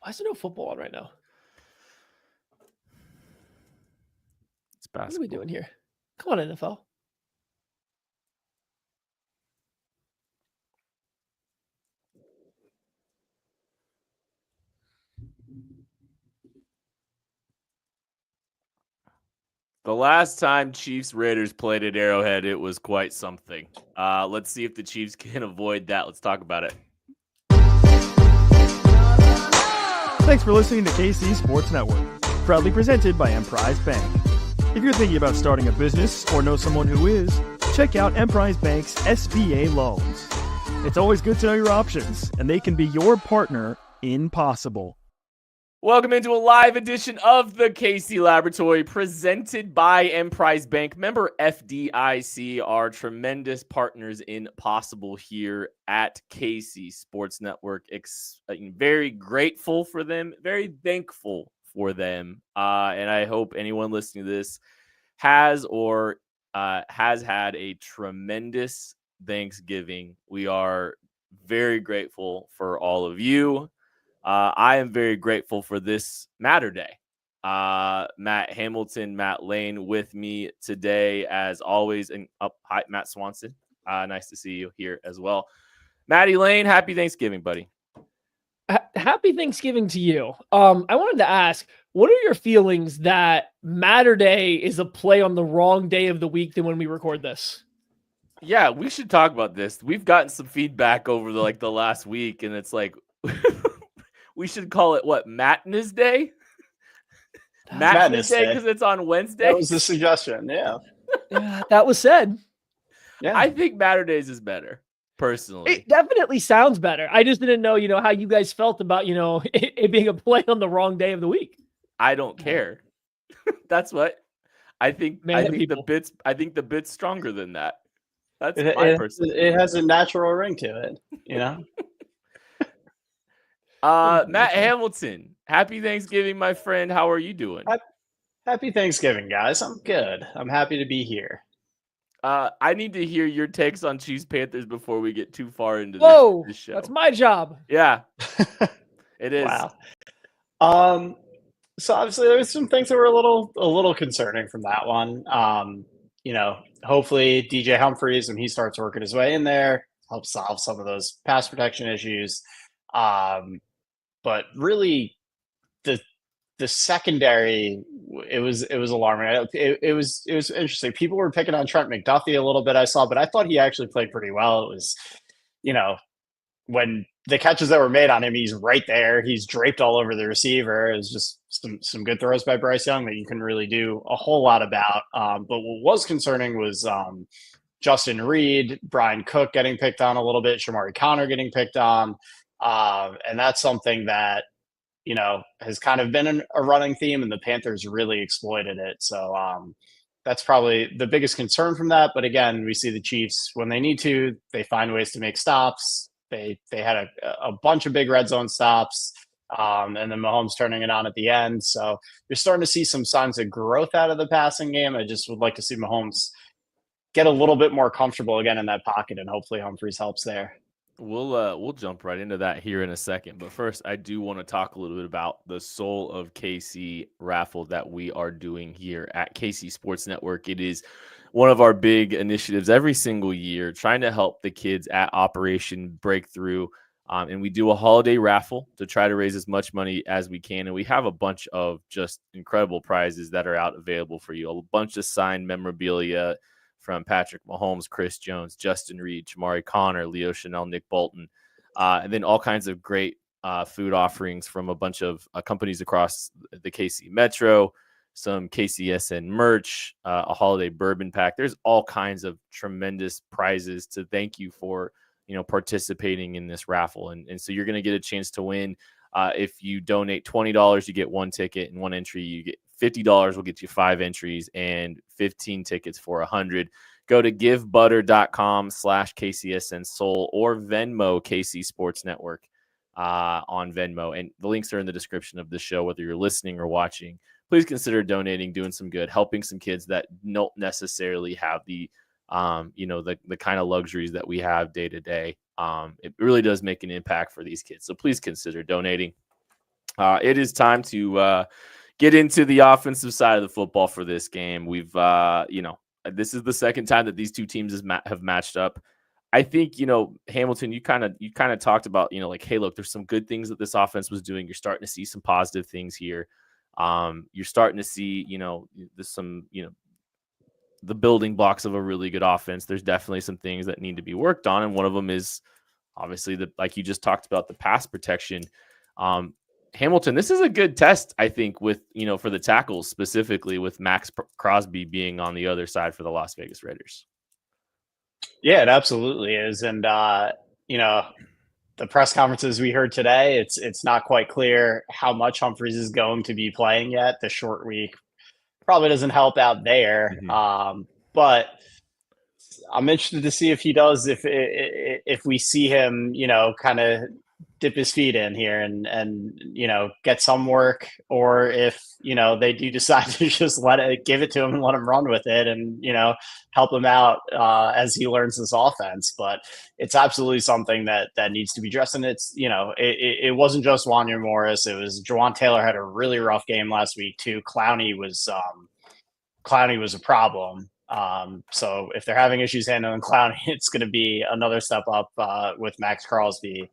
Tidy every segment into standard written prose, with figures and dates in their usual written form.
Why is there no football on right now? It's basketball. What are we doing here? Come on, NFL. The last time Chiefs Raiders played at Arrowhead, it was quite something. Let's see if the Chiefs can avoid that. Let's talk about it. Thanks for listening to KC Sports Network, proudly presented by Emprise Bank. If you're thinking about starting a business or know someone who is, check out Emprise Bank's SBA loans. It's always good to know your options, and they can be your partner in possible. Welcome into a live edition of the KC Laboratory presented by Emprise Bank. Member FDIC, our tremendous partners in Possible here at KC Sports Network. Very grateful for them, very thankful for them. And I hope anyone listening to this has had a tremendous Thanksgiving. We are very grateful for all of you. I am very grateful for this Matter Day. Matt Hamilton, Matt Lane with me today, as always. And hi, Matt Swanson. Nice to see you here as well. Matty Lane, happy Thanksgiving, buddy. Happy Thanksgiving to you. I wanted to ask, what are your feelings that Matter Day is a play on the wrong day of the week than when we record this? Yeah, we should talk about this. We've gotten some feedback over the last week, and it's like we should call it what? Madness Day? Madness Day because it's on Wednesday. That was the suggestion. Yeah. Yeah, that was said. Yeah. I think Matter Days is better, personally. It definitely sounds better. I just didn't know, how you guys felt about, it being a play on the wrong day of the week. I don't care. That's what I think. I think the bit's stronger than that. That's my personal. It has a natural ring to it, Matt Hamilton, happy Thanksgiving, my friend. How are you doing? Happy Thanksgiving, guys. I'm good. I'm happy to be here. I need to hear your takes on Chiefs Panthers before we get too far into this show. That's my job. Yeah, it is. Wow. So obviously there's some things that were a little concerning from that one. Hopefully DJ Humphries, when he starts working his way in there, helps solve some of those pass protection issues. But really, the secondary, it was alarming. It was interesting. People were picking on Trent McDuffie a little bit, I saw, but I thought he actually played pretty well. It was, when the catches that were made on him, he's right there. He's draped all over the receiver. It was just some good throws by Bryce Young that you can really do a whole lot about. But what was concerning was Justin Reed, Brian Cook getting picked on a little bit, Shamari Connor getting picked on. And that's something that, has kind of been a running theme, and the Panthers really exploited it. So that's probably the biggest concern from that. But again, we see the Chiefs, when they need to, they find ways to make stops. They had a bunch of big red zone stops, and then Mahomes turning it on at the end. So you're starting to see some signs of growth out of the passing game. I just would like to see Mahomes get a little bit more comfortable again in that pocket, and hopefully Humphries helps there. We'll jump right into that here in a second. But first, I do want to talk a little bit about the Soul of KC raffle that we are doing here at KC Sports Network. It is one of our big initiatives every single year, trying to help the kids at Operation Breakthrough. And we do a holiday raffle to try to raise as much money as we can. And we have a bunch of just incredible prizes that are out available for you. A bunch of signed memorabilia from Patrick Mahomes, Chris Jones, Justin Reed, Shamari Connor, Leo Chanel, Nick Bolton, and then all kinds of great food offerings from a bunch of companies across the KC Metro, some KCSN merch, a holiday bourbon pack. There's all kinds of tremendous prizes to thank you for, participating in this raffle. And so you're going to get a chance to win. If you donate $20, you get one ticket and one entry. You get $50 will get you 5 entries and 15 tickets for 100. Go to givebutter.com/KCSN Soul or Venmo KC Sports Network on Venmo. And the links are in the description of the show, whether you're listening or watching. Please consider donating, doing some good, helping some kids that don't necessarily have the kind of luxuries that we have day to day. It really does make an impact for these kids. So please consider donating. It is time to get into the offensive side of the football for this game. We've, this is the second time that these two teams have matched up. I think, Hamilton, you kind of talked about, like, hey, look, there's some good things that this offense was doing. You're starting to see some positive things here. You're starting to see, the building blocks of a really good offense. There's definitely some things that need to be worked on. And one of them is obviously like you just talked about, the pass protection. Hamilton, this is a good test, I think, with, for the tackles, specifically with Max Crosby being on the other side for the Las Vegas Raiders. Yeah, it absolutely is. And, the press conferences we heard today, it's not quite clear how much Humphries is going to be playing yet. The short week probably doesn't help out there. Mm-hmm. But I'm interested to see if he does, if we see him, kind of dip his feet in here and get some work, or if they do decide to just give it to him and let him run with it, and help him out as he learns this offense. But it's absolutely something that needs to be addressed. And it's it wasn't just Wanya Morris. It was Jawan Taylor had a really rough game last week too. Clowney was a problem. So if they're having issues handling Clowney, it's going to be another step up with Max Crosby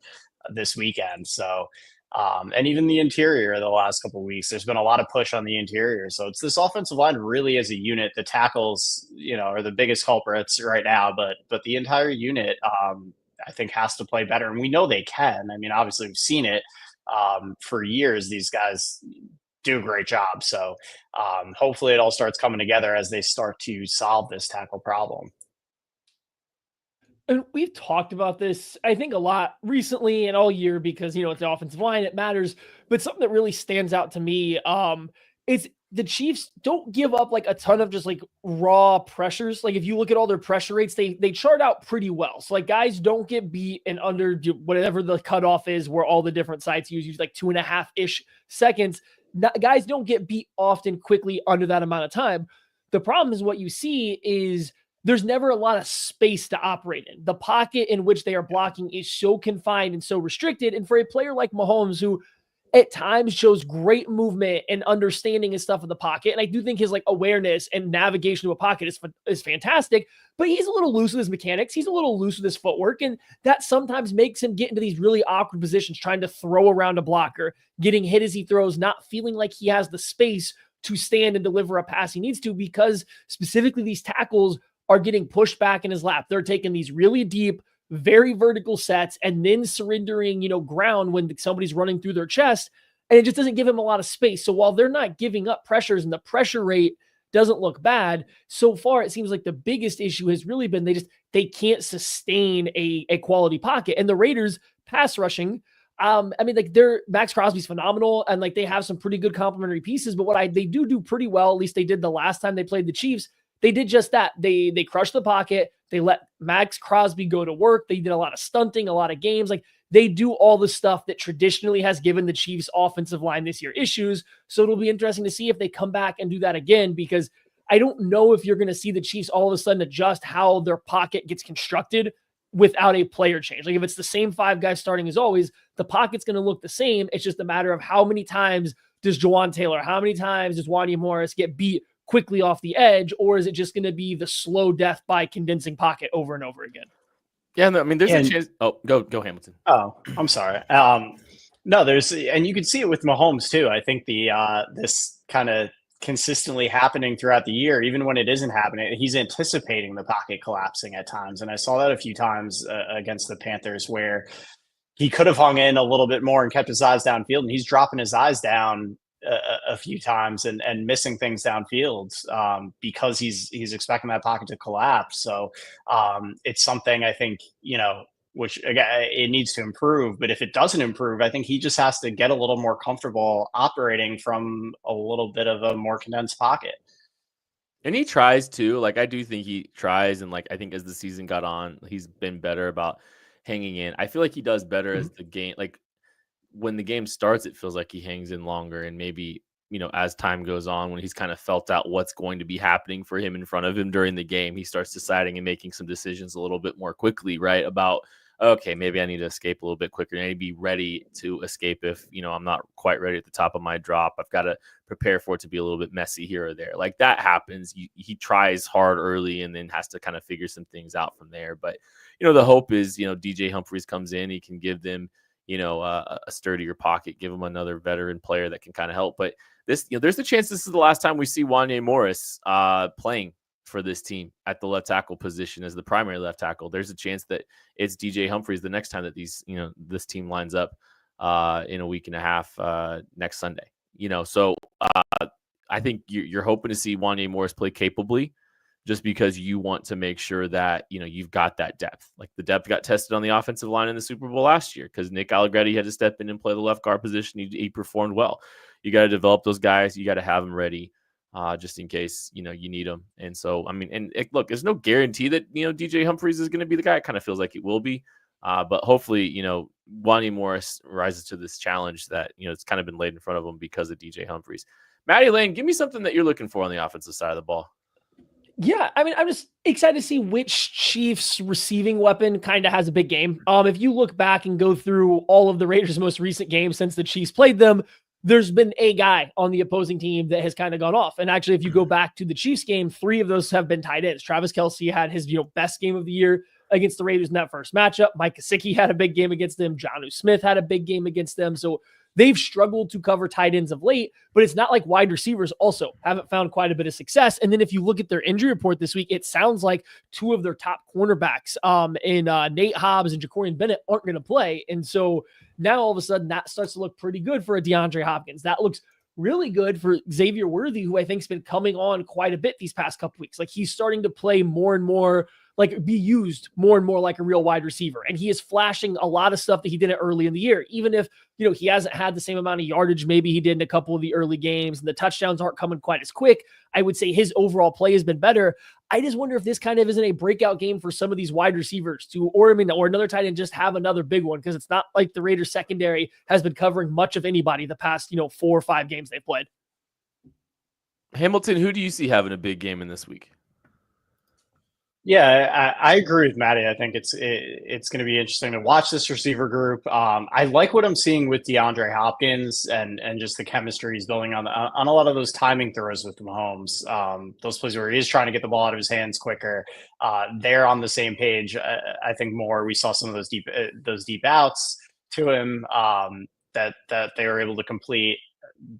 this weekend. So, and even the interior the last couple of weeks, there's been a lot of push on the interior. So it's this offensive line really as a unit. The tackles, are the biggest culprits right now, but the entire unit, I think, has to play better. And we know they can. I mean, obviously we've seen it for years. These guys do a great job. So hopefully it all starts coming together as they start to solve this tackle problem. And we've talked about this, I think, a lot recently and all year because, it's the offensive line, it matters. But something that really stands out to me is the Chiefs don't give up like a ton of just like raw pressures. Like if you look at all their pressure rates, they chart out pretty well. So like guys don't get beat and under whatever the cutoff is where all the different sites use like 2.5-ish seconds. Guys don't get beat often quickly under that amount of time. The problem is what you see is there's never a lot of space to operate in. The pocket in which they are blocking is so confined and so restricted. And for a player like Mahomes, who at times shows great movement and understanding and stuff in the pocket, and I do think his like awareness and navigation to a pocket is fantastic, but he's a little loose with his mechanics. He's a little loose with his footwork, and that sometimes makes him get into these really awkward positions, trying to throw around a blocker, getting hit as he throws, not feeling like he has the space to stand and deliver a pass he needs to, because specifically these tackles are getting pushed back in his lap. They're taking these really deep, very vertical sets and then surrendering, ground when somebody's running through their chest. And it just doesn't give him a lot of space. So while they're not giving up pressures and the pressure rate doesn't look bad, so far it seems like the biggest issue has really been they can't sustain a quality pocket. And the Raiders pass rushing, Max Crosby's phenomenal, and like they have some pretty good complementary pieces. But what they do pretty well, at least they did the last time they played the Chiefs, they did just that. They crushed the pocket. They let Max Crosby go to work. They did a lot of stunting, a lot of games. Like they do all the stuff that traditionally has given the Chiefs offensive line this year issues. So it'll be interesting to see if they come back and do that again, because I don't know if you're going to see the Chiefs all of a sudden adjust how their pocket gets constructed without a player change. Like if it's the same 5 guys starting as always, the pocket's going to look the same. It's just a matter of how many times does Jawan Taylor, how many times does Wanya Morris get beat quickly off the edge, or is it just going to be the slow death by condensing pocket over and over again? Yeah, no, I mean, there's a chance. Oh, go Hamilton. Oh, I'm sorry. No, and you can see it with Mahomes too. I think this kind of consistently happening throughout the year, even when it isn't happening, he's anticipating the pocket collapsing at times. And I saw that a few times against the Panthers, where he could have hung in a little bit more and kept his eyes downfield, and he's dropping his eyes down a few times and missing things downfield because he's expecting that pocket to collapse. So it's something I think, which again, it needs to improve. But if it doesn't improve, I think he just has to get a little more comfortable operating from a little bit of a more condensed pocket. And he tries to, like, I do think he tries. And like, I think as the season got on, he's been better about hanging in. I feel like he does better as the game, like, when the game starts, it feels like he hangs in longer, and maybe, as time goes on, when he's kind of felt out what's going to be happening for him in front of him during the game, he starts deciding and making some decisions a little bit more quickly, right? About okay, maybe I need to escape a little bit quicker. I need to be ready to escape if, I'm not quite ready at the top of my drop. I've got to prepare for it to be a little bit messy here or there. Like that happens. He tries hard early and then has to kind of figure some things out from there. But, the hope is, DJ Humphries comes in, he can give them, a sturdier pocket, give them another veteran player that can kind of help. But this, there's the chance this is the last time we see Wanye Morris playing for this team at the left tackle position as the primary left tackle. There's a chance that it's DJ Humphries the next time that this team lines up in a week and a half next Sunday. So I think you're hoping to see Wanye Morris play capably, just because you want to make sure that, you've got that depth. Like the depth got tested on the offensive line in the Super Bowl last year because Nick Allegretti had to step in and play the left guard position. He performed well. You got to develop those guys. You got to have them ready just in case, you need them. And so, look, there's no guarantee that, DJ Humphries is going to be the guy. It kind of feels like it will be. But hopefully, Wanye Morris rises to this challenge that, it's kind of been laid in front of him because of DJ Humphries. Matty Lane, give me something that you're looking for on the offensive side of the ball. Yeah, I'm just excited to see which Chiefs receiving weapon kind of has a big game. If you look back and go through all of the Raiders' most recent games since the Chiefs played them, there's been a guy on the opposing team that has kind of gone off. And actually, if you go back to the Chiefs game, 3 of those have been tight ends. Travis Kelce had his best game of the year against the Raiders in that first matchup. Mike Gesicki had a big game against them. Jonnu Smith had a big game against them. So they've struggled to cover tight ends of late, but it's not like wide receivers also haven't found quite a bit of success. And then if you look at their injury report this week, it sounds like 2 of their top cornerbacks in Nate Hobbs and Jacorian Bennett aren't going to play. And so now all of a sudden that starts to look pretty good for a DeAndre Hopkins. That looks really good for Xavier Worthy, who I think has been coming on quite a bit these past couple weeks. Like he's starting to play more and more, like be used more and more like a real wide receiver. And he is flashing a lot of stuff that he did early in the year, even if, he hasn't had the same amount of yardage maybe he did in a couple of the early games and the touchdowns aren't coming quite as quick. I would say his overall play has been better. I just wonder if this kind of isn't a breakout game for some of these wide receivers or another tight end just have another big one, because it's not like the Raiders secondary has been covering much of anybody the past, 4 or 5 games they've played. Hamilton, who do you see having a big game in this week? Yeah, I agree with Matty. I think it's going to be interesting to watch this receiver group. I like what I'm seeing with DeAndre Hopkins and just the chemistry he's building on a lot of those timing throws with Mahomes. Those plays where he is trying to get the ball out of his hands quicker. They're on the same page. I think more. We saw some of those deep outs to him that they were able to complete.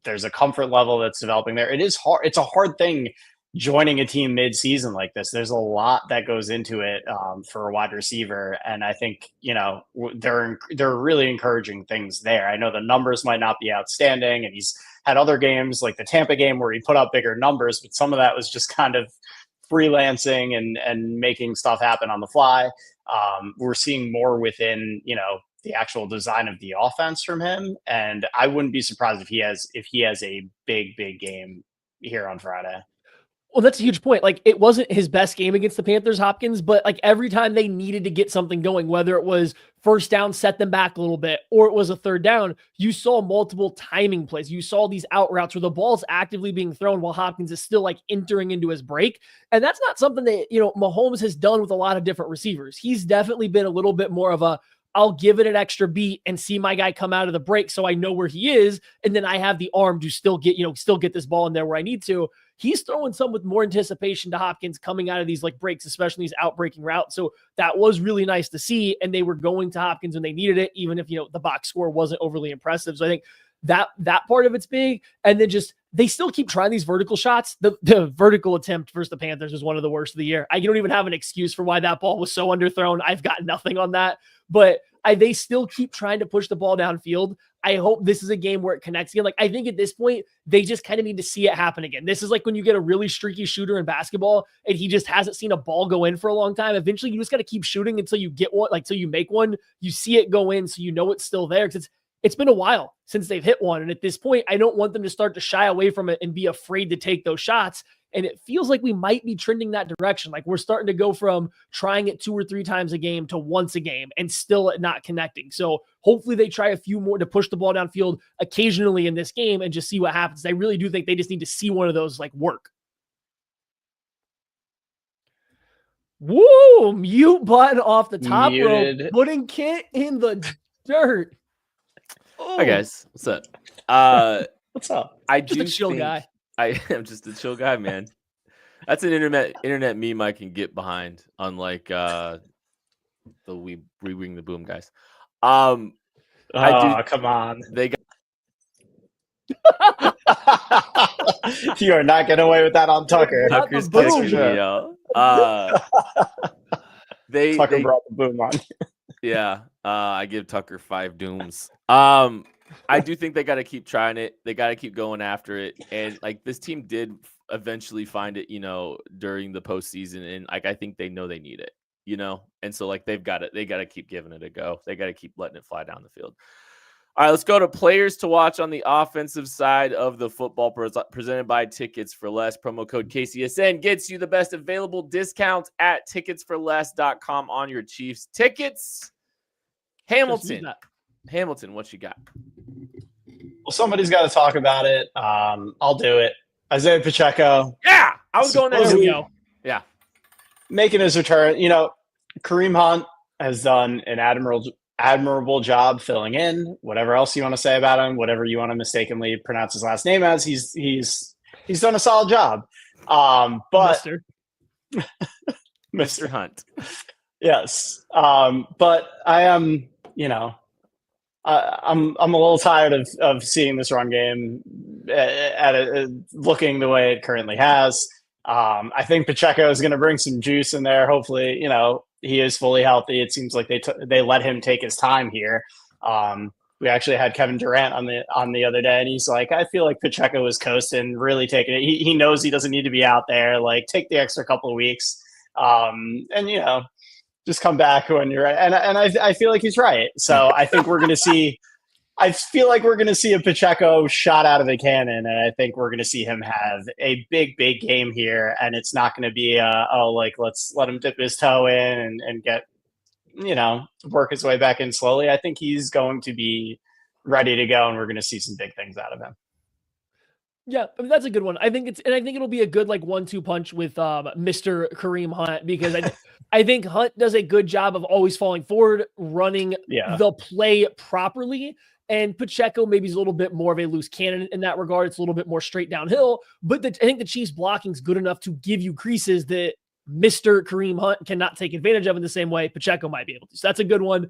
There's a comfort level that's developing there. It is hard. It's a hard thing joining a team mid-season like this. There's a lot that goes into it for a wide receiver. And I think, there are really encouraging things there. I know the numbers might not be outstanding, and he's had other games like the Tampa game where he put up bigger numbers, but some of that was just kind of freelancing and making stuff happen on the fly. We're seeing more within, the actual design of the offense from him. And I wouldn't be surprised if he has a big game here on Friday. Well, that's a huge point. Like, it wasn't his best game against the Panthers, Hopkins, but like every time they needed to get something going, whether it was first down, set them back a little bit, or it was a third down, you saw multiple timing plays. You saw these out routes where the ball's actively being thrown while Hopkins is still like entering into his break. And that's not something that, Mahomes has done with a lot of different receivers. He's definitely been a little bit more of a, I'll give it an extra beat and see my guy come out of the break so I know where he is. And then I have the arm to still get this ball in there where I need to. He's throwing some with more anticipation to Hopkins coming out of these like breaks, especially these outbreaking routes. So that was really nice to see. And they were going to Hopkins when they needed it, even if, the box score wasn't overly impressive. So I think that part of it's big. And then just, they still keep trying these vertical shots. The vertical attempt versus the Panthers was one of the worst of the year. I don't even have an excuse for why that ball was so underthrown. I've got nothing on that, but they still keep trying to push the ball downfield. I hope this is a game where it connects again. Like, I think at this point, they just kind of need to see it happen again. This is like when you get a really streaky shooter in basketball and he just hasn't seen a ball go in for a long time. Eventually, you just got to keep shooting until you get one, like, till you make one, you see it go in, so you know it's still there. Because it's been a while since they've hit one. And at this point, I don't want them to start to shy away from it and be afraid to take those shots. And it feels like we might be trending that direction. Like, we're starting to go from trying it 2 or 3 times a game to once a game and still not connecting. So hopefully they try a few more to push the ball downfield occasionally in this game and just see what happens. I really do think they just need to see one of those like work. Woo! Mute button off the top Muted. rope, putting Kent in the dirt. Hi guys, what's up? What's up? I Just do a chill think guy. I am just a chill guy, man. That's an internet meme I can get behind, unlike the we bring the boom guys. Come on. They got You are not getting away with that on Tucker. Not the Tucker's boom. kicking me, yo. Tucker they brought the boom on. yeah. I give Tucker 5 dooms. I do think they got to keep trying it. They got to keep going after it. And like this team did eventually find it, during the postseason. And like I think they know they need it, And so like they've got it. They got to keep giving it a go. They got to keep letting it fly down the field. All right, let's go to players to watch on the offensive side of the football, presented by Tickets for Less. Promo code KCSN gets you the best available discounts at ticketsforless.com on your Chiefs tickets. Hamilton, what you got? Well, somebody's got to talk about it. I'll do it. Isaiah Pacheco. Yeah, I was going there. There we go. Yeah. Making his return. Kareem Hunt has done an admirable job filling in. Whatever else you want to say about him, whatever you want to mistakenly pronounce his last name as, he's done a solid job. But Mr. Hunt. Yes. But I am, I'm a little tired of seeing this run game looking the way it currently has. I think Pacheco is going to bring some juice in there. Hopefully, he is fully healthy. It seems like they let him take his time here. We actually had Kevin Durant on the other day, and he's like, I feel like Pacheco is coasting, really taking it. He knows he doesn't need to be out there. Like, take the extra couple of weeks, and just come back when you're right. And I feel like he's right. So I think we're going to see. I feel like we're going to see a Pacheco shot out of a cannon, and I think we're going to see him have a big game here. And it's not going to be let's let him dip his toe in and get, work his way back in slowly. I think he's going to be ready to go, and we're going to see some big things out of him. Yeah, I mean, that's a good one. I think it'll be a good 1-2 punch with Mr. Kareem Hunt, because I think Hunt does a good job of always falling forward, running the play properly. And Pacheco maybe is a little bit more of a loose cannon in that regard. It's a little bit more straight downhill. But I think the Chiefs blocking is good enough to give you creases that Mr. Kareem Hunt cannot take advantage of in the same way Pacheco might be able to. So that's a good one.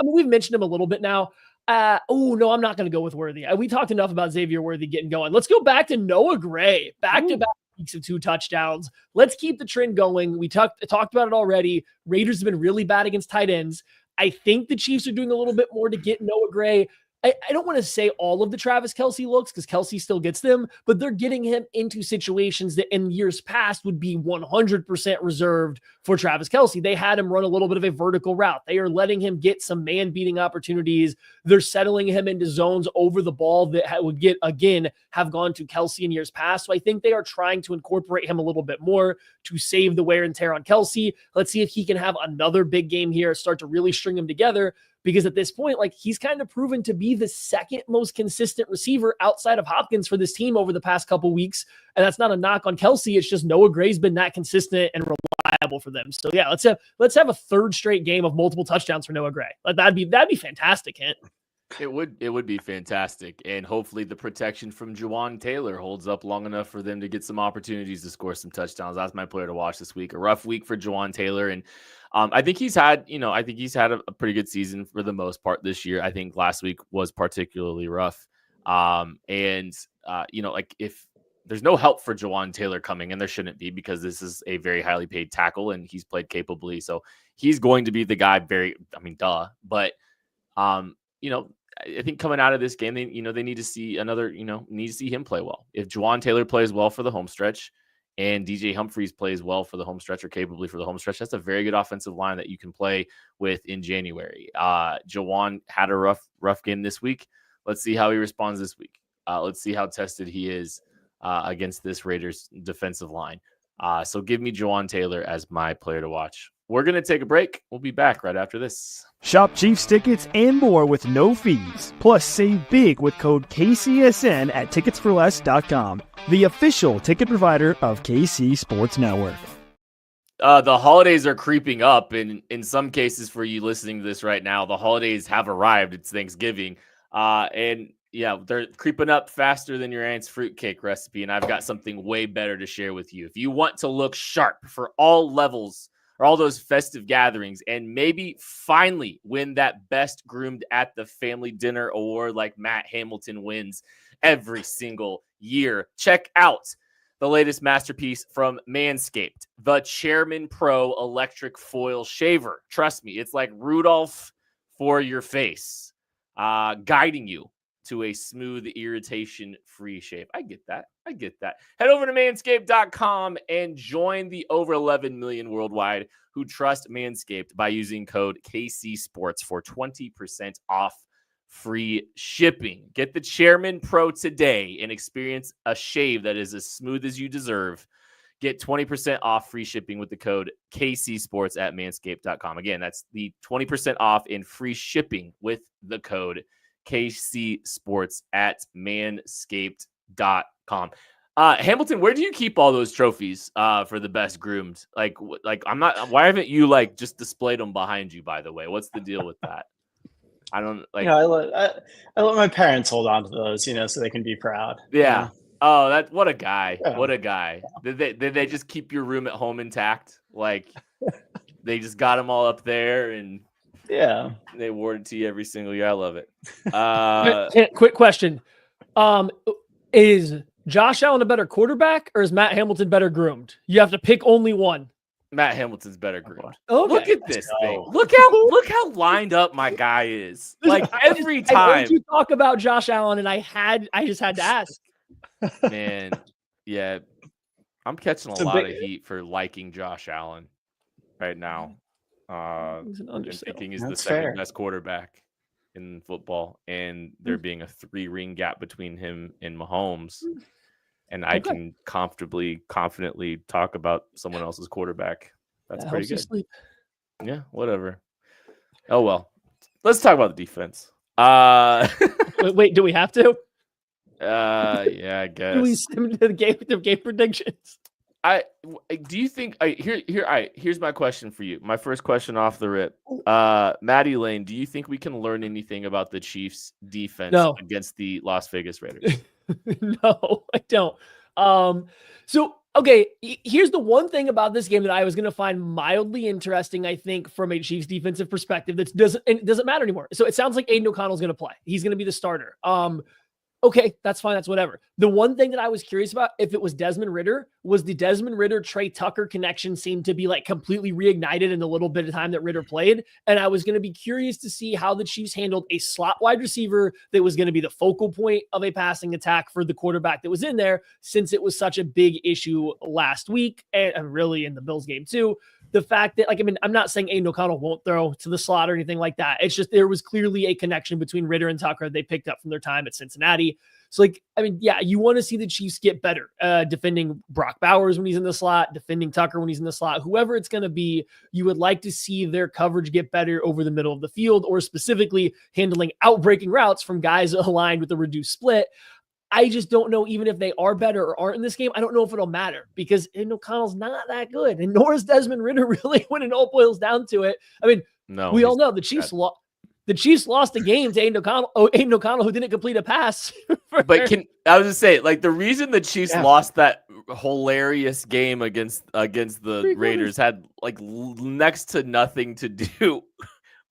We've mentioned him a little bit now. I'm not going to go with Worthy. We talked enough about Xavier Worthy getting going. Let's go back to Noah Gray. Back-to-back weeks of 2 touchdowns. Let's keep the trend going. We talked about it already. Raiders have been really bad against tight ends. I think the Chiefs are doing a little bit more to get Noah Gray. I don't want to say all of the Travis Kelce looks, because Kelce still gets them, but they're getting him into situations that in years past would be 100% reserved for Travis Kelce. They had him run a little bit of a vertical route. They are letting him get some man-beating opportunities. They're settling him into zones over the ball that have gone to Kelce in years past. So I think they are trying to incorporate him a little bit more to save the wear and tear on Kelce. Let's see if he can have another big game here, start to really string them together. Because at this point, he's kind of proven to be the second most consistent receiver outside of Hopkins for this team over the past couple weeks. And that's not a knock on Kelce. It's just Noah Gray's been that consistent and reliable for them. So yeah, let's have a third straight game of multiple touchdowns for Noah Gray. That'd be fantastic, Kent. It would be fantastic. And hopefully the protection from Juwan Taylor holds up long enough for them to get some opportunities to score some touchdowns. That's my player to watch this week. A rough week for Juwan Taylor. And I think he's had a pretty good season for the most part this year. I think last week was particularly rough. If there's no help for Juwan Taylor coming, and there shouldn't be, because this is a very highly paid tackle and he's played capably. So he's going to be the guy But, I think coming out of this game, they need to see him play well. If Juwan Taylor plays well for the home stretch and DJ Humphries plays well for the home stretch, or capably for the home stretch, that's a very good offensive line that you can play with in January. Juwan had a rough game this week. Let's see how he responds this week. Let's see how tested he is against this Raiders defensive line. So give me Juwan Taylor as my player to watch. We're going to take a break. We'll be back right after this. Shop Chiefs tickets and more with no fees. Plus, save big with code KCSN at ticketsforless.com, the official ticket provider of KC Sports Network. The holidays are creeping up, and in some cases, for you listening to this right now, the holidays have arrived. It's Thanksgiving, and yeah, they're creeping up faster than your aunt's fruitcake recipe. And I've got something way better to share with you. If you want to look sharp for all levels or all those festive gatherings, and maybe finally win that best groomed at the family dinner award like Matt Hamilton wins every single year, check out the latest masterpiece from Manscaped, the Chairman Pro Electric Foil Shaver. Trust me, it's like Rudolph for your face, guiding you to a smooth, irritation-free shave. I get that. Head over to manscaped.com and join the over 11 million worldwide who trust Manscaped by using code KCSports for 20% off free shipping. Get the Chairman Pro today and experience a shave that is as smooth as you deserve. Get 20% off free shipping with the code KCSports at manscaped.com. Again, that's the 20% off in free shipping with the code KCSports at manscaped.com. Hamilton, where do you keep all those trophies for the best groomed? Like I'm not, why haven't you like just displayed them behind you, by the way? What's the deal with that? I don't like. I let my parents hold on to those, so they can be proud. Yeah. Oh, what a guy! Yeah. What a guy! Did they just keep your room at home intact? Like they just got them all up there and yeah, they awarded to you every single year. I love it. Quick question: is Josh Allen a better quarterback or is Matt Hamilton better groomed? You have to pick only one. Matt Hamilton's better groomed. Okay. Look at this thing. Look how lined up my guy is. Like every time. I heard you talk about Josh Allen, and I just had to ask. Man, yeah, I'm catching a lot of heat for liking Josh Allen right now. And thinking he's the second best quarterback in football, and there being a 3-ring gap between him and Mahomes. And I can confidently talk about someone else's quarterback. That's pretty good. Sleep. Yeah, whatever. Oh, well. Let's talk about the defense. Wait, do we have to? Yeah, I guess. Do we sim to the game predictions? Do you think here's my question for you. My first question off the rip. Maddie Lane, do you think we can learn anything about the Chiefs defense against the Las Vegas Raiders? No, I don't. So, okay, here's the one thing about this game that I was going to find mildly interesting, I think, from a Chiefs defensive perspective. It doesn't matter anymore. So it sounds like Aiden O'Connell's going to play. He's going to be the starter. Okay, that's fine. That's whatever. The one thing that I was curious about, if it was Desmond Ridder, was the Desmond Ridder Trey Tucker connection seemed to be like completely reignited in the little bit of time that Ridder played. And I was going to be curious to see how the Chiefs handled a slot wide receiver that was going to be the focal point of a passing attack for the quarterback that was in there, since it was such a big issue last week and really in the Bills game too. The fact that, I'm not saying Aiden O'Connell won't throw to the slot or anything like that. It's just there was clearly a connection between Ridder and Tucker they picked up from their time at Cincinnati. So, you want to see the Chiefs get better defending Brock Bowers when he's in the slot, defending Tucker when he's in the slot, whoever it's going to be. You would like to see their coverage get better over the middle of the field, or specifically handling outbreaking routes from guys aligned with a reduced split. I just don't know, even if they are better or aren't in this game, I don't know if it'll matter because Aiden O'Connell's not that good. And nor is Desmond Ridder really when it all boils down to it. We all know the Chiefs lost. The Chiefs lost the game to Aiden O'Connell, who didn't complete a pass. But I was just saying, the reason the Chiefs lost that hilarious game against the Raiders had next to nothing to do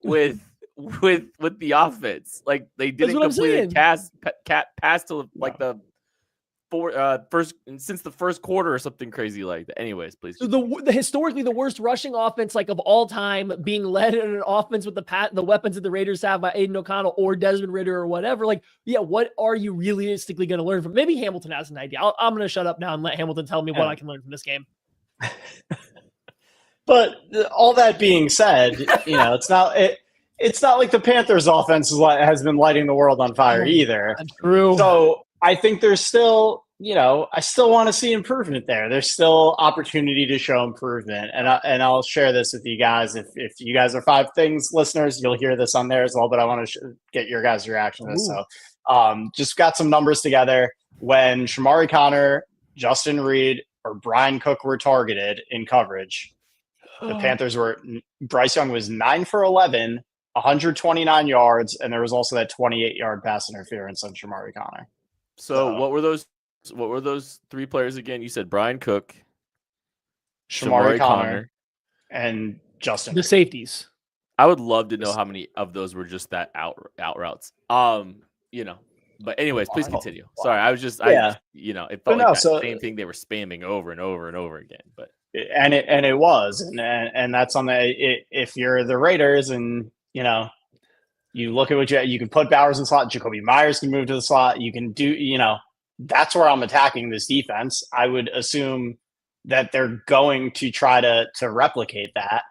with the offense. They didn't complete a pass to the first since the first quarter or something crazy like that. Anyways, please. So the historically the worst rushing offense of all time being led in an offense with the weapons that the Raiders have by Aiden O'Connell or Desmond Ridder or whatever. What are you realistically going to learn from? Maybe Hamilton has an idea. I'm going to shut up now and let Hamilton tell me what I can learn from this game. But all that being said, it's not like the Panthers offense has been lighting the world on fire either. That's true. So I think there's still, I still want to see improvement there. There's still opportunity to show improvement. And I'll share this with you guys. If you guys are 5 Things listeners, you'll hear this on there as well, but I want to get your guys' reaction to this. So just got some numbers together. When Shamari Connor, Justin Reed, or Brian Cook were targeted in coverage, The Panthers Bryce Young was 9 for 11, 129 yards, and there was also that 28-yard pass interference on Shamari Connor. So what were those? What were those three players again? You said Brian Cook, Shamari Connor, and Justin. The safeties. I would love to know how many of those were just that out routes. But anyways, please continue. Sorry, I was just it felt like that same thing they were spamming over and over and over again. But it was, and that's on if you're the Raiders and you look at what you can put Bowers in the slot, Jacoby Myers can move to the slot. You can do that's where I'm attacking this defense. I would assume that they're going to try to replicate that.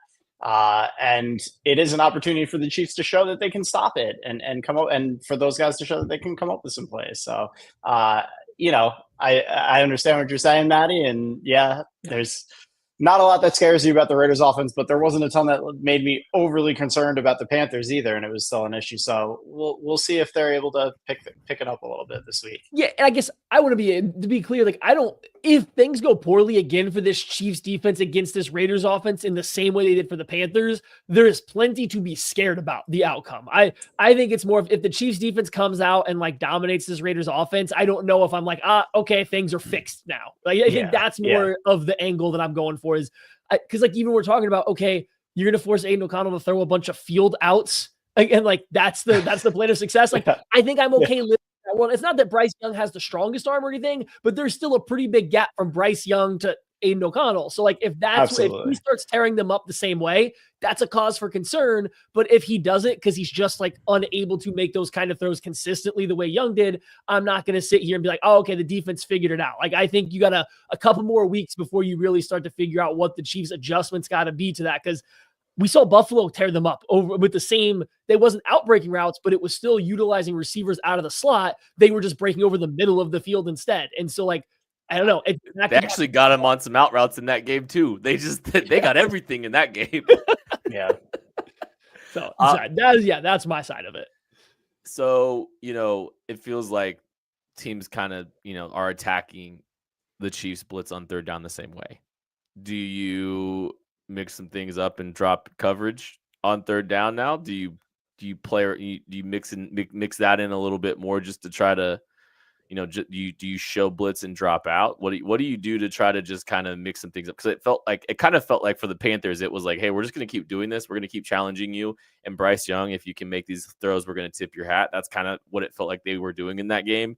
And it is an opportunity for the Chiefs to show that they can stop it and come up, and for those guys to show that they can come up with some plays. So, I understand what you're saying, Maddie. And there's not a lot that scares you about the Raiders offense, but there wasn't a ton that made me overly concerned about the Panthers either. And it was still an issue. So we'll see if they're able to pick it up a little bit this week. Yeah. And I guess I want to be clear. Like, if things go poorly again for this Chiefs defense against this Raiders offense in the same way they did for the Panthers, there is plenty to be scared about the outcome. I think it's more if the Chiefs defense comes out and like dominates this Raiders offense, I don't know if I'm like, okay, things are fixed now. Like, I think that's more of the angle that I'm going for is because like even we're talking about, okay, you're going to force Aiden O'Connell to throw a bunch of field outs. And like, that's the plan of success. Like, I think I'm okay living. Well, it's not that Bryce Young has the strongest arm or anything, but there's still a pretty big gap from Bryce Young to Aiden O'Connell. So like if he starts tearing them up the same way, that's a cause for concern. But if he does it because he's just like unable to make those kind of throws consistently the way Young did, I'm not going to sit here and be like, oh, okay, the defense figured it out. Like I think you got a couple more weeks before you really start to figure out what the Chiefs adjustments got to be to that, because we saw Buffalo tear them up over with the same. They wasn't outbreaking routes, but it was still utilizing receivers out of the slot. They were just breaking over the middle of the field instead. And so, like, I don't know. They actually got him on some out routes in that game too. They got everything in that game. Yeah. So that's my side of it. So it feels like teams kind of are attacking the Chiefs blitz on third down the same way. Do you mix some things up and drop coverage on third down now? Do you play or do you mix that in a little bit more just to try to do you show blitz and drop out? What do you do to try to just kind of mix some things up? Because it kind of felt like for the Panthers it was like, hey, we're just going to keep doing this, we're going to keep challenging you, and Bryce Young, if you can make these throws, we're going to tip your hat. That's kind of what it felt like they were doing in that game,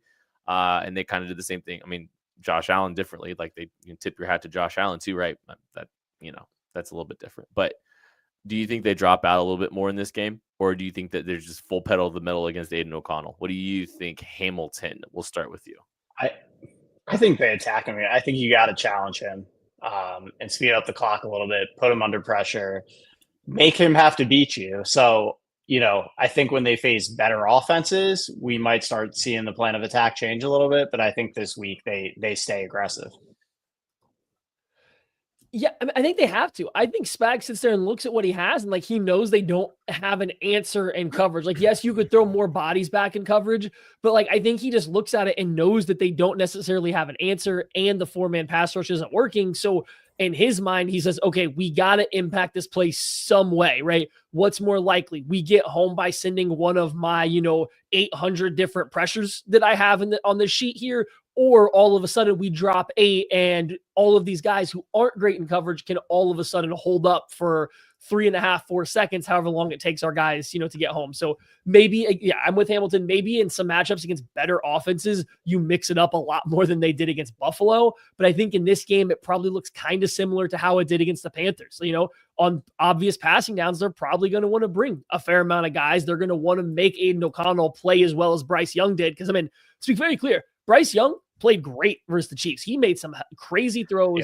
and they kind of did the same thing. I mean, Josh Allen differently, like they tip your hat to Josh Allen too, right? That that's a little bit different. But do you think they drop out a little bit more in this game? Or do you think that there's just full pedal to the metal against Aiden O'Connell? What do you think, Hamilton? We'll start with you. I think they attack him. I think you got to challenge him and speed up the clock a little bit, put him under pressure, make him have to beat you. So, I think when they face better offenses, we might start seeing the plan of attack change a little bit. But I think this week they stay aggressive. Yeah, I mean, I think they have to. I think Spag sits there and looks at what he has, and like he knows they don't have an answer in coverage. Like, yes, you could throw more bodies back in coverage, but like I think he just looks at it and knows that they don't necessarily have an answer, and the 4-man pass rush isn't working. So in his mind, he says, okay, we got to impact this play some way, right? What's more likely? We get home by sending one of my, 800 different pressures that I have on the sheet here, or all of a sudden we drop 8 and all of these guys who aren't great in coverage can all of a sudden hold up for 3.5, 4 seconds, however long it takes our guys, to get home. So maybe, I'm with Hamilton. Maybe in some matchups against better offenses, you mix it up a lot more than they did against Buffalo. But I think in this game, it probably looks kind of similar to how it did against the Panthers. On obvious passing downs, they're probably going to want to bring a fair amount of guys. They're going to want to make Aiden O'Connell play as well as Bryce Young did. Because, to be very clear, Bryce Young played great versus the Chiefs. He made some crazy throws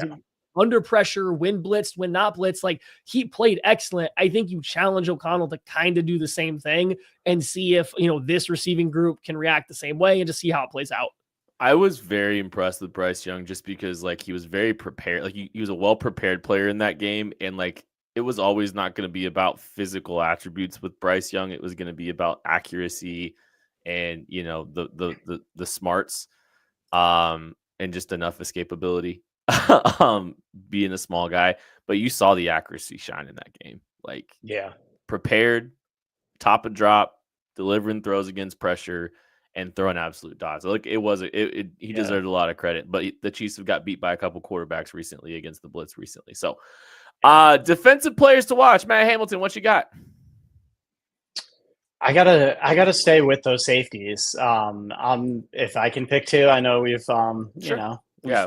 under pressure, when blitzed, when not blitzed. Like, he played excellent. I think you challenge O'Connell to kind of do the same thing and see if, this receiving group can react the same way and just see how it plays out. I was very impressed with Bryce Young just because, like, he was very prepared. Like, he was a well-prepared player in that game. And, like, it was always not going to be about physical attributes with Bryce Young. It was going to be about accuracy and, the smarts and just enough escapability. being a small guy, but you saw the accuracy shine in that game. Like, Yeah. prepared, top and drop, delivering throws against pressure, and throwing absolute dots. Like, he deserved a lot of credit, but the Chiefs have got beat by a couple quarterbacks recently against the blitz recently. So, defensive players to watch. Matt Hamilton, what you got? I gotta stay with those safeties. If I can pick two, I know we've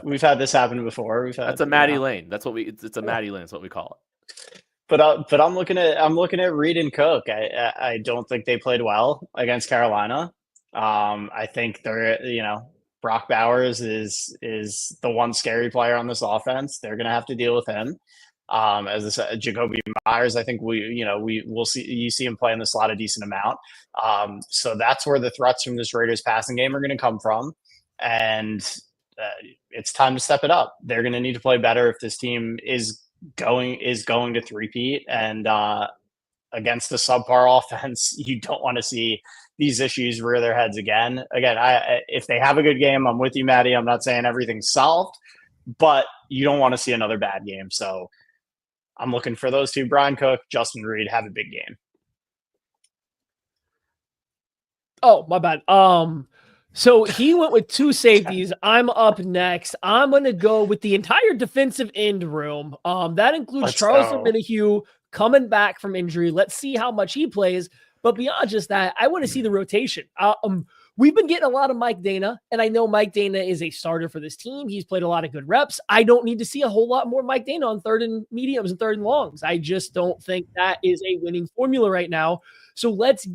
we've had this happen before. That's a Matty Lane. That's what it's a Matty Lane. That's what we call it. But I'm looking at Reed and Cook. I don't think they played well against Carolina. I think Brock Bowers is the one scary player on this offense. They're gonna have to deal with him. As I said, Jacoby Myers, I think we'll see him play in the slot a decent amount. So that's where the threats from this Raiders passing game are going to come from, and it's time to step it up. They're going to need to play better if this team is going to three-peat, and against the subpar offense, you don't want to see these issues rear their heads again. If they have a good game, I'm with you, Maddie. I'm not saying everything's solved, but you don't want to see another bad game. So I'm looking for those two, Brian Cook, Justin Reed, have a big game. Oh, my bad. So he went with two safeties. I'm up next. I'm going to go with the entire defensive end room. That includes Charles Omenihu coming back from injury. Let's see how much he plays. But beyond just that, I want to see the rotation. We've been getting a lot of Mike Dana, and I know Mike Dana is a starter for this team. He's played a lot of good reps. I don't need to see a whole lot more Mike Dana on third and mediums and third and longs. I just don't think that is a winning formula right now. So let's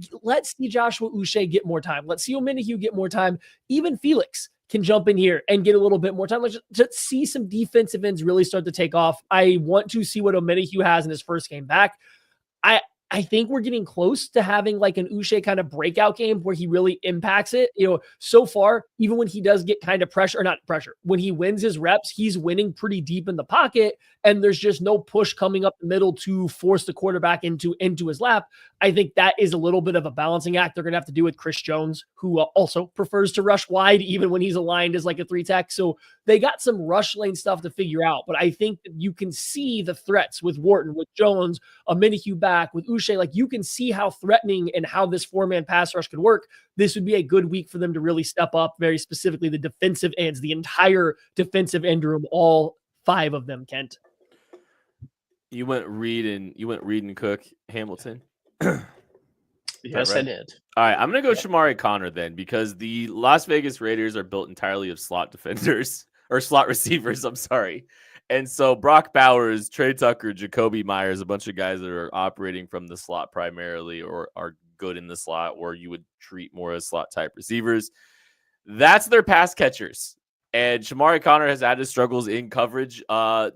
see Joshua Uche get more time. Let's see Omenihu get more time. Even Felix can jump in here and get a little bit more time. Let's just see some defensive ends really start to take off. I want to see what Omenihu has in his first game back. I think we're getting close to having like an Uche kind of breakout game where he really impacts it. So far, even when he does get kind of when he wins his reps, he's winning pretty deep in the pocket, and there's just no push coming up the middle to force the quarterback into his lap. I think that is a little bit of a balancing act they're going to have to do with Chris Jones, who also prefers to rush wide, even when he's aligned as like a 3-tech. So they got some rush lane stuff to figure out, but I think that you can see the threats with Wharton, with Jones, Omenihu back, with Uche. Like, you can see how threatening and how this 4-man pass rush could work. This would be a good week for them to really step up, very specifically the defensive ends, the entire defensive end room, all 5 of them, Kent. You went Reed and Cook, Hamilton. Yes, right? I did. All right, I'm going to go Shamari Connor then, because the Las Vegas Raiders are built entirely of slot defenders or slot receivers. I'm sorry. And so Brock Bowers, Trey Tucker, Jacoby Myers, a bunch of guys that are operating from the slot primarily or are good in the slot, or you would treat more as slot type receivers. That's their pass catchers. And Shamari Connor has had his struggles in coverage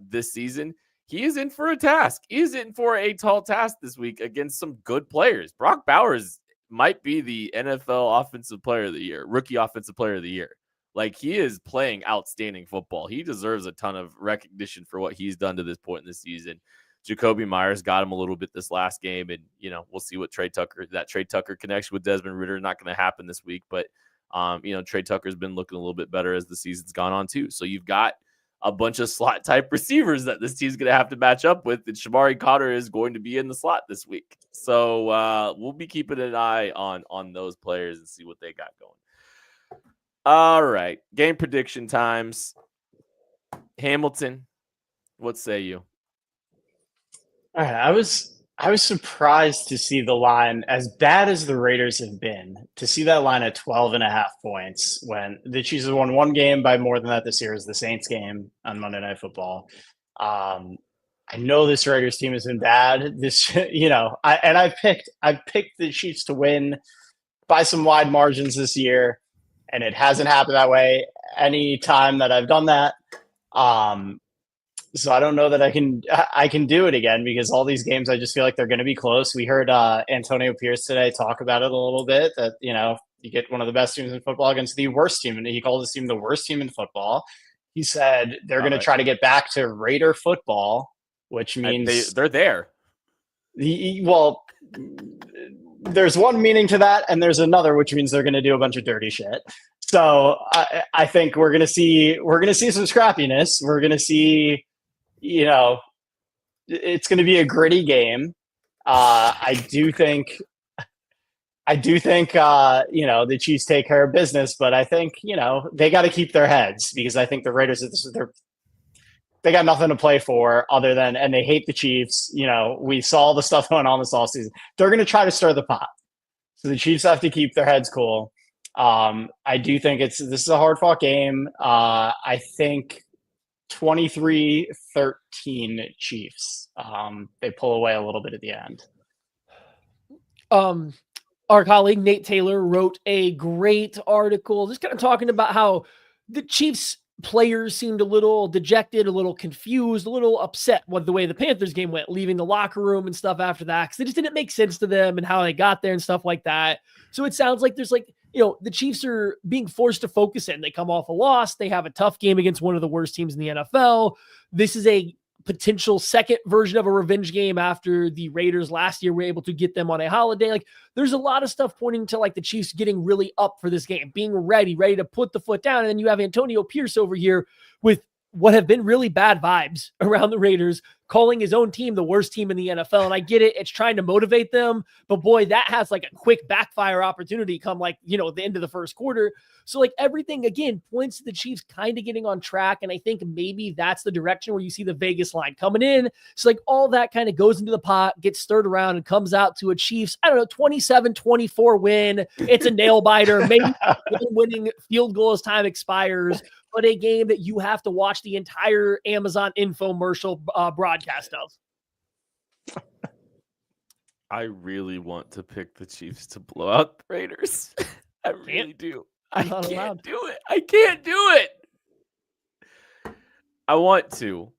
this season. He is in for a task. He is in for a tall task this week against some good players. Brock Bowers might be the NFL Offensive Player of the Year, Rookie Offensive Player of the Year. Like, he is playing outstanding football. He deserves a ton of recognition for what he's done to this point in the season. Jacoby Myers got him a little bit this last game, and we'll see what Trey Tucker connection with Desmond Ridder, not going to happen this week, but Trey Tucker's been looking a little bit better as the season's gone on too. So you've got a bunch of slot type receivers that this team's going to have to match up with, and Shamari Connor is going to be in the slot this week. So we'll be keeping an eye on those players and see what they got going. All right, game prediction times. Hamilton, what say you? All right, I was surprised to see the line, as bad as the Raiders have been, to see that line at 12.5 points when the Chiefs have won one game by more than that this year, is the Saints game on Monday Night Football. I know this Raiders team has been bad. I picked the Chiefs to win by some wide margins this year, and it hasn't happened that way any time that I've done that. So I don't know that I can do it again, because all these games I just feel like they're going to be close. We heard Antonio Pierce today talk about it a little bit, that you get one of the best teams in football against the worst team, and he called this team the worst team in football. He said they're going to try to get back to Raider football, which means they're there. Well, there's one meaning to that, and there's another, which means they're going to do a bunch of dirty shit. So I think we're gonna see some scrappiness. We're gonna see, it's gonna be a gritty game. I do think the Chiefs take care of business, but I think they got to keep their heads, because I think the Raiders they got nothing to play for other than, and they hate the Chiefs. We saw the stuff going on this offseason. They're going to try to stir the pot. So the Chiefs have to keep their heads cool. I do think this is a hard fought game. I think 23-13 Chiefs. They pull away a little bit at the end. Our colleague Nate Taylor wrote a great article just kind of talking about how the Chiefs players seemed a little dejected, a little confused, a little upset with the way the Panthers game went, leaving the locker room and stuff after that, because it just didn't make sense to them and how they got there and stuff like that. So it sounds like there's the Chiefs are being forced to focus in. They come off a loss. They have a tough game against one of the worst teams in the NFL. This is a potential second version of a revenge game after the Raiders last year were able to get them on a holiday. There's a lot of stuff pointing to the Chiefs getting really up for this game, being ready to put the foot down. And then you have Antonio Pierce over here with what have been really bad vibes around the Raiders, calling his own team the worst team in the NFL. And I get it. It's trying to motivate them, but boy, that has a quick backfire opportunity come the end of the first quarter. So everything again points to the Chiefs kind of getting on track. And I think maybe that's the direction where you see the Vegas line coming in. So all that kind of goes into the pot, gets stirred around, and comes out to a Chiefs, 27-24 win. It's a nail biter, maybe winning field goal as time expires, but a game that you have to watch the entire Amazon infomercial broadcast of. I really want to pick the Chiefs to blow out the Raiders. I really do. I can't do it. I can't do it. I want to.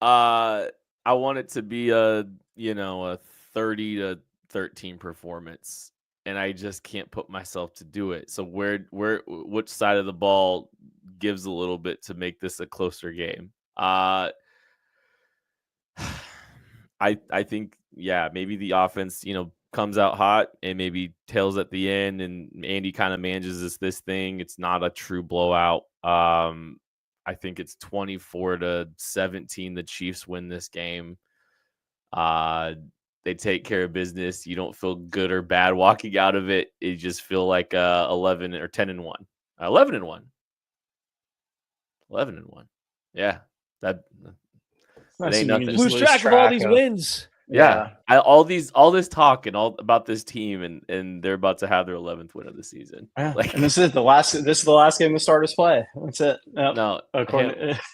I want it to be a 30-13 performance, and I just can't put myself to do it. So which side of the ball gives a little bit to make this a closer game? I think, maybe the offense, comes out hot and maybe tails at the end, and Andy kind of manages this thing. It's not a true blowout. I think it's 24-17. The Chiefs win this game. They take care of business. You don't feel good or bad walking out of it. You just feel like 11 or 10-1. 11-1. 11-1. Yeah. That ain't nothing. Lose track of all these wins. Yeah. All this talk and all about this team, and they're about to have their 11th win of the season. Yeah. And this is the last game the starters play. That's it. Yep. No,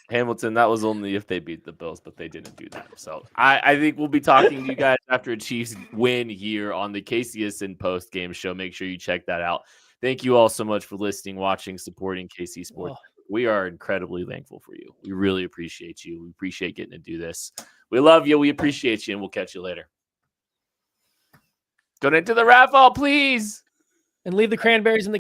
Hamilton, that was only if they beat the Bills, but they didn't do that. So I think we'll be talking to you guys after a Chiefs win here on the KCSN post game show. Make sure you check that out. Thank you all so much for listening, watching, supporting KC Sports. We are incredibly thankful for you. We really appreciate you. We appreciate getting to do this. We love you. We appreciate you, and we'll catch you later. Donate to the Raffle, please. And leave the cranberries in the